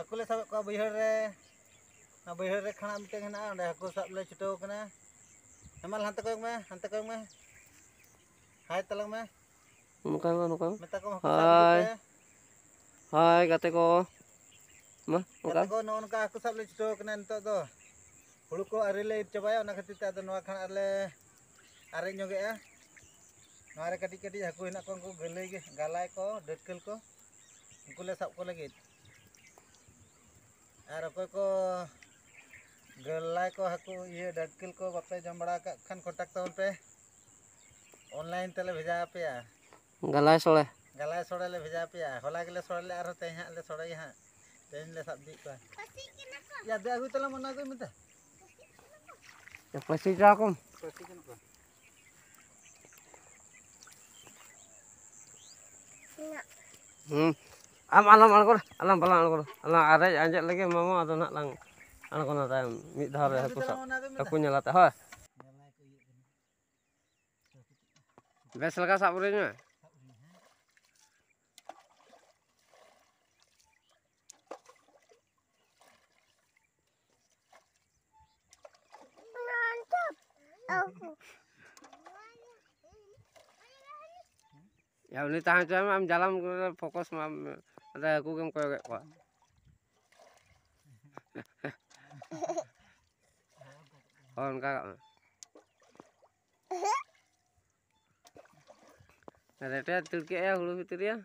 Haku ले साब को बैहर रे खाना मिटे हेना ओंडे हाकू साब ले छुटाव कना हेमाल हांते कोयक में हाय तलंग में नुका मेता को हाकू साब हिजुग पे हाय गाते को मा गाते को नोनका हाकू साब ले छुटाव कना नितो दो हुड़ू को आरे ले ir चाबाया ओना खातिर ते आदो नोआ खान आले आरे ñoge'a नोआ रे कटी कटी हाकू हेना को उनको गलई गे गालाय को डटकल को उनको ले साब को लगित और अकोय को गलाय को हाकू ये डटकल को बापे जम बड़ा खान कॉन्टेक्ट तवन पे ऑनलाइन तेले भेजा पेया गलाय सोड़े ले भेजा पेया होला गेले सोड़े ले आरो ते हां ले सोड़े हां तेन ले साब दी को या दे अगु तला मना गई मते ya pasti jakom alam balang algor alam are anjak lagi mama ado nak lang algona tayam mid dhar re aku nyala ta ha bes laga sab re nya ya ini tahan cuma am jalan fokus mam ada aku kem koyok kok on kakak ada teh turki ya hulu fitur ya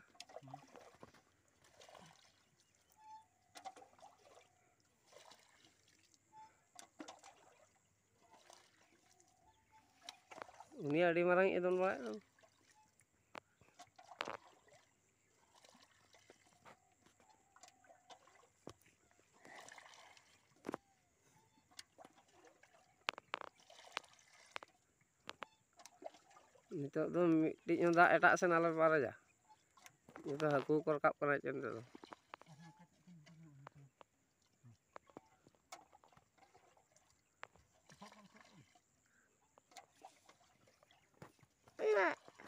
ini ada marang edon bae nitok do midik nyodak etak sen alor par aja itu aku korkap kena cen itu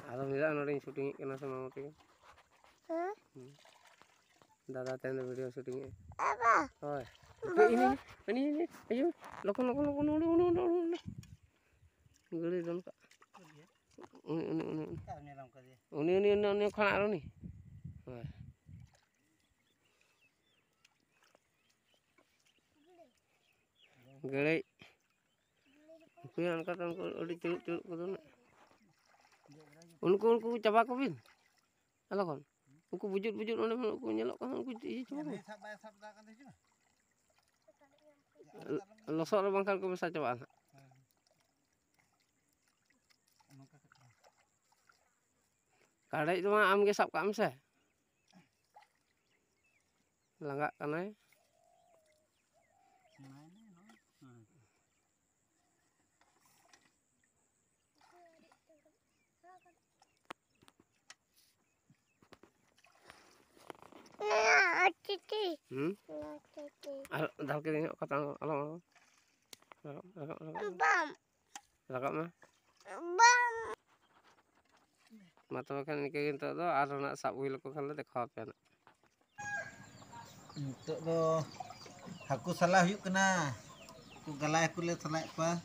alam tidak noding syuting kena sama mati dadah tenda video syuting apa oh ini ayo lokon geli don kak ini खाना रो नी गले kuyan kata udah curuk ko doon unku coba ko bin ala kon unku bujut ono ko nyelok kan unku coba losok bangkal ko bisa coba kadai itu mah am ge sap kam se langgak kanai dal ke ni kata alam rakap mah mata kan ini kayak gitu tuh ada nak sab wil ko kan dekha pe na nitok do haku salah huyuk kena ku galai aku le salah pa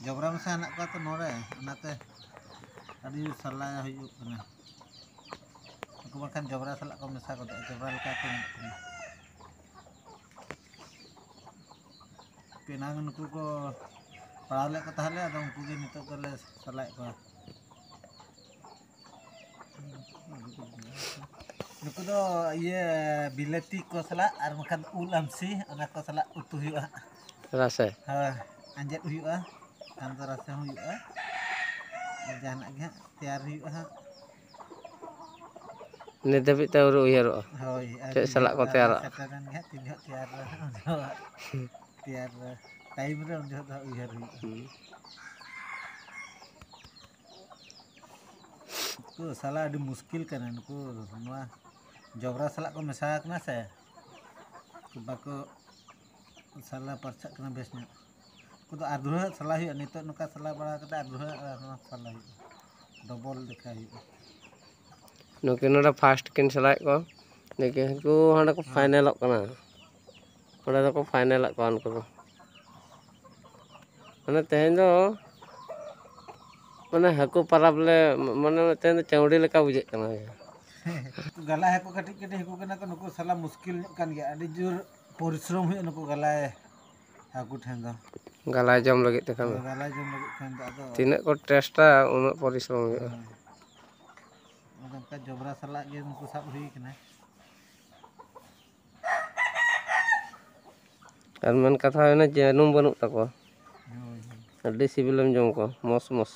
jobra masa anak ko to nore anate tadi salah huyuk kena aku makan jobra salah ko masa ko jobra leka ko pinangan ku ko parale ko tahale adong ku ge nitok ko le salah ko nuku do iya bileti ko sala ar makan ulam sih ana ko sala utuh huyuk rasa anjet huyuk kantor rasa huyuk jangan ge tiar huyuk ni tapi tahu ya ro hoi cek salak ko tiar kan ge tiar time re unjo do uyar ku salah ada muskil kan ku semua jobra salah ko mesak na se ku salah parcak kena besnya ku to ardura salah yu nitok nuka salah bara kata ardura salah yu double dekha yu nukin ora fast kin salah ko neke ku handa ko final ok kana ᱚᱸᱰᱮ ᱫᱚᱠᱚ ᱯᱷᱟᱭᱱᱮᱞᱟᱜ ᱠᱚᱣᱟ ᱩᱱᱠᱩ ᱫᱚ ᱢᱟᱱᱮ ᱛᱮᱦᱮᱧ ᱫᱚ ᱢᱟᱱᱮ ᱦᱟᱹᱠᱩ ᱯᱟᱨᱟᱵᱽ ᱞᱮ ᱢᱟᱱᱮ ᱛᱮᱦᱮᱧ ᱫᱚ ᱪᱟᱹᱣᱲᱤ ᱞᱮᱠᱟ ᱵᱩᱡᱷᱟᱹᱜ ᱠᱟᱱᱟ ᱜᱟᱞᱟᱭ ᱦᱟᱹᱠᱩ ᱠᱟᱹᱴᱤᱡ ᱠᱟᱹᱴᱤᱡ ᱦᱟᱹᱠᱩ ᱠᱟᱱᱟ ᱠᱚ ᱱᱩᱠᱩ ᱥᱟᱞᱟ ᱢᱩᱥᱠᱤᱞ ᱧᱚᱜ ᱠᱟᱱ ᱜᱮᱭᱟ ᱟᱹᱰᱤ ᱡᱳᱨ परिश्रम हुई नुकु गलाय हाकू ठेन दो गलाय जम लगे ते खान गलाय जम लगे खान दो आदो तीनक को टेस्टा उन परिश्रम हुई आदो का जबरा सला गे नुकु साब हुई कना और मन कथा है ना जानूम बनू तको अड्डी सिबिलम जम को मस मस